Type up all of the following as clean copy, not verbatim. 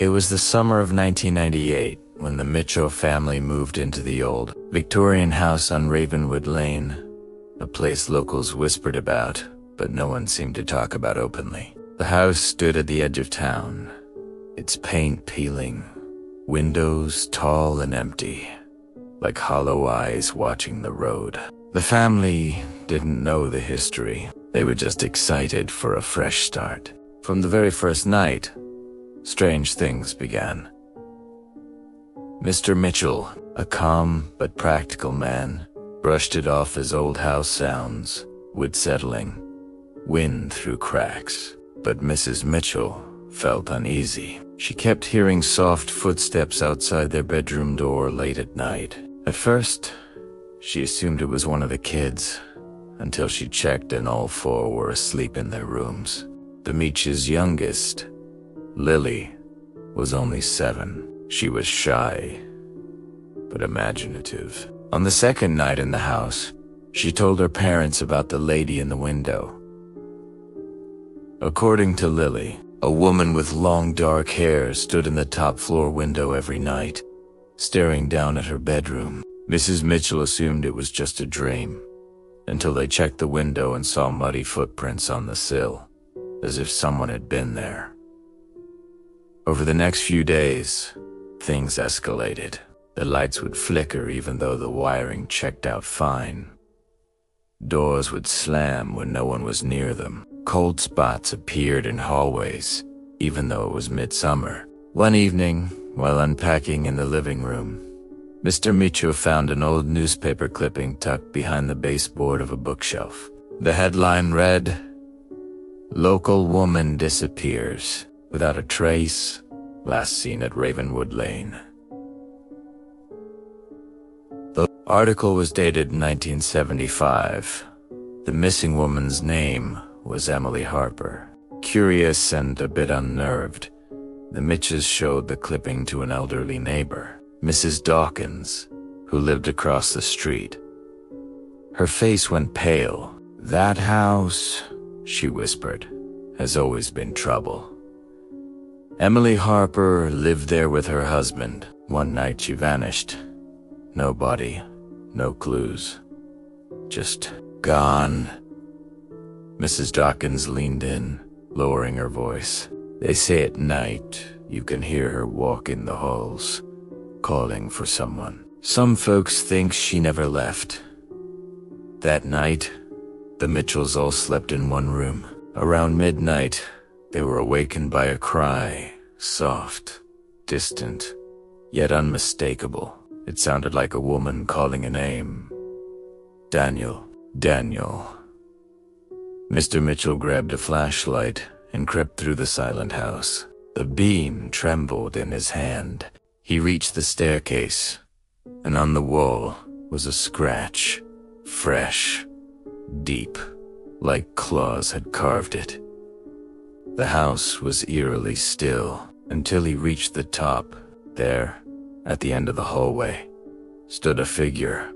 It was the summer of 1998 when the Mitchell family moved into the old Victorian house on Ravenwood Lane, a place locals whispered about, but no one seemed to talk about openly. The house stood at the edge of town, its paint peeling, windows tall and empty, like hollow eyes watching the road. The family didn't know the history. They were just excited for a fresh start. From the very first night, strange things began. Mr. Mitchell, a calm but practical man, brushed it off as old house sounds, wood settling, wind through cracks. But Mrs. Mitchell felt uneasy. She kept hearing soft footsteps outside their bedroom door late at night. At first, she assumed it was one of the kids, until she checked and all four were asleep in their rooms. The Meach's youngest, Lily, was only 7. She was shy, but imaginative. On the second night in the house, she told her parents about the lady in the window. According to Lily, a woman with long dark hair stood in the top floor window every night, staring down at her bedroom. Mrs. Mitchell assumed it was just a dream, until they checked the window and saw muddy footprints on the sill, as if someone had been there. Over the next few days, things escalated. The lights would flicker even though the wiring checked out fine. Doors would slam when no one was near them. Cold spots appeared in hallways, even though it was midsummer. One evening, while unpacking in the living room, Mr. Mitchell found an old newspaper clipping tucked behind the baseboard of a bookshelf. The headline read, "Local woman disappears without a trace, last seen at Ravenwood Lane." The article was dated 1975. The missing woman's name was Emily Harper. Curious and a bit unnerved, the Mitches showed the clipping to an elderly neighbor, Mrs. Dawkins, who lived across the street. Her face went pale. "That house," she whispered, "has always been trouble. Emily Harper lived there with her husband. One night she vanished. No body, no clues. Just gone." Mrs. Dawkins leaned in, lowering her voice. "They say at night you can hear her walk in the halls, calling for someone. Some folks think she never left." That night, the Mitchells all slept in one room. Around midnight, they were awakened by a cry, soft, distant, yet unmistakable. It sounded like a woman calling a name. "Daniel, Daniel." Mr. Mitchell grabbed a flashlight and crept through the silent house. The beam trembled in his hand. He reached the staircase, and on the wall was a scratch, fresh, deep, like claws had carved it. The house was eerily still until he reached the top. There, at the end of the hallway, stood a figure,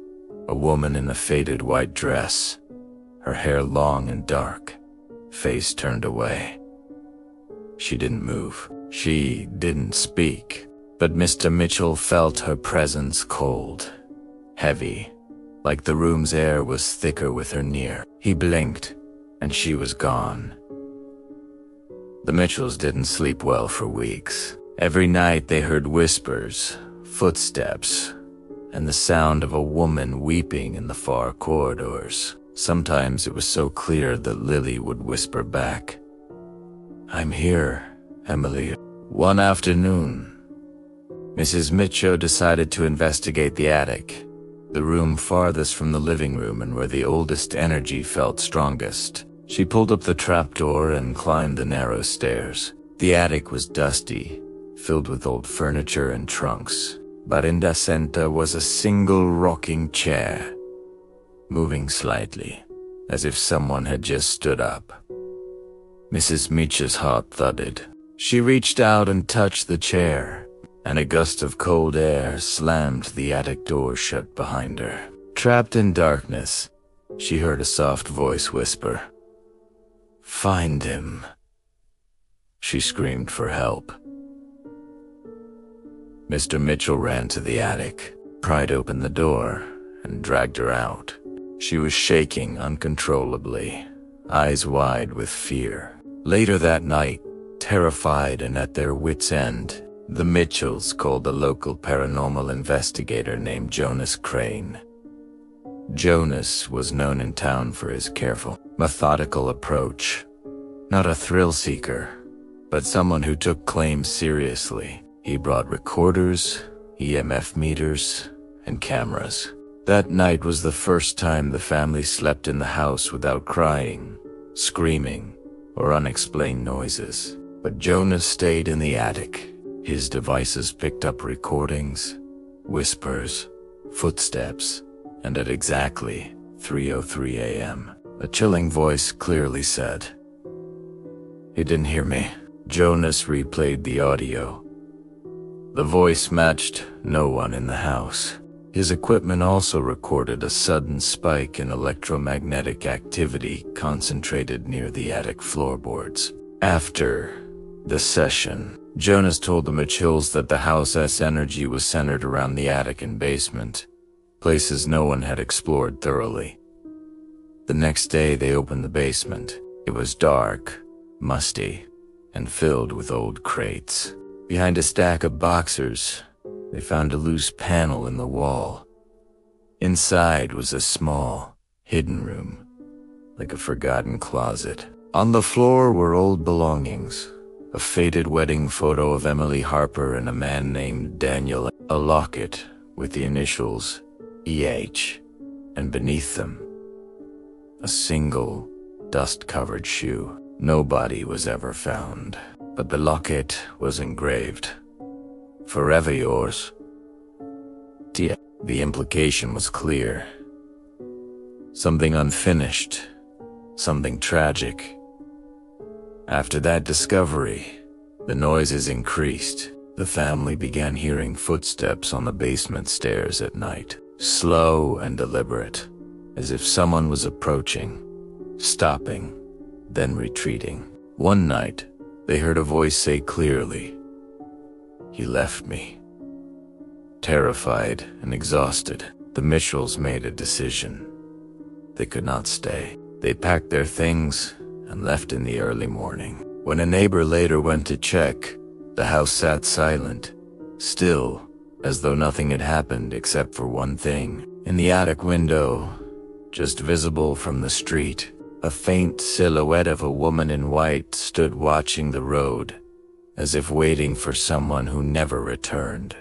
a woman in a faded white dress, her hair long and dark, face turned away. She didn't move. She didn't speak, but Mr. Mitchell felt her presence cold, heavy, like the room's air was thicker with her near. He blinked, and she was gone. The Mitchells didn't sleep well for weeks. Every night they heard whispers, footsteps, and the sound of a woman weeping in the far corridors. Sometimes it was so clear that Lily would whisper back, "I'm here, Emily." One afternoon, Mrs. Mitchell decided to investigate the attic, the room farthest from the living room and where the oldest energy felt strongest. She pulled up the trapdoor and climbed the narrow stairs. The attic was dusty, filled with old furniture and trunks, but in the center was a single rocking chair, moving slightly, as if someone had just stood up. Mrs. Mitchell's heart thudded. She reached out and touched the chair, and a gust of cold air slammed the attic door shut behind her. Trapped in darkness, she heard a soft voice whisper, "Find him." She screamed for help. Mr. Mitchell ran to the attic, pried open the door, and dragged her out. She was shaking uncontrollably, eyes wide with fear. Later that night, terrified and at their wits' end, the Mitchells called a local paranormal investigator named Jonas Crane. Jonas was known in town for his careful, methodical approach. Not a thrill seeker, but someone who took claims seriously. He brought recorders, EMF meters, and cameras. That night was the first time the family slept in the house without crying, screaming, or unexplained noises. But Jonas stayed in the attic. His devices picked up recordings, whispers, footsteps, and at exactly 3:03 a.m., a chilling voice clearly said, "He didn't hear me." Jonas replayed the audio. The voice matched no one in the house. His equipment also recorded a sudden spike in electromagnetic activity concentrated near the attic floorboards. After the session, Jonas told the Mitchells that the house's energy was centered around the attic and basement, places no one had explored thoroughly. The next day they opened the basement. It was dark, musty, and filled with old crates. Behind a stack of boxers, they found a loose panel in the wall. Inside was a small, hidden room, like a forgotten closet. On the floor were old belongings, a faded wedding photo of Emily Harper and a man named Daniel, a locket with the initials EH, and beneath them, a single, dust-covered shoe. No body was ever found, but the locket was engraved, "Forever yours." The implication was clear. Something unfinished, something tragic. After that discovery, the noises increased. The family began hearing footsteps on the basement stairs at night, slow and deliberate, as if someone was approaching, stopping, then retreating. One night, they heard a voice say clearly, "He left me." Terrified and exhausted, the Mitchells made a decision. They could not stay. They packed their things and left in the early morning. When a neighbor later went to check, the house sat silent, still, as though nothing had happened except for one thing. In the attic window, just visible from the street, a faint silhouette of a woman in white stood watching the road, as if waiting for someone who never returned.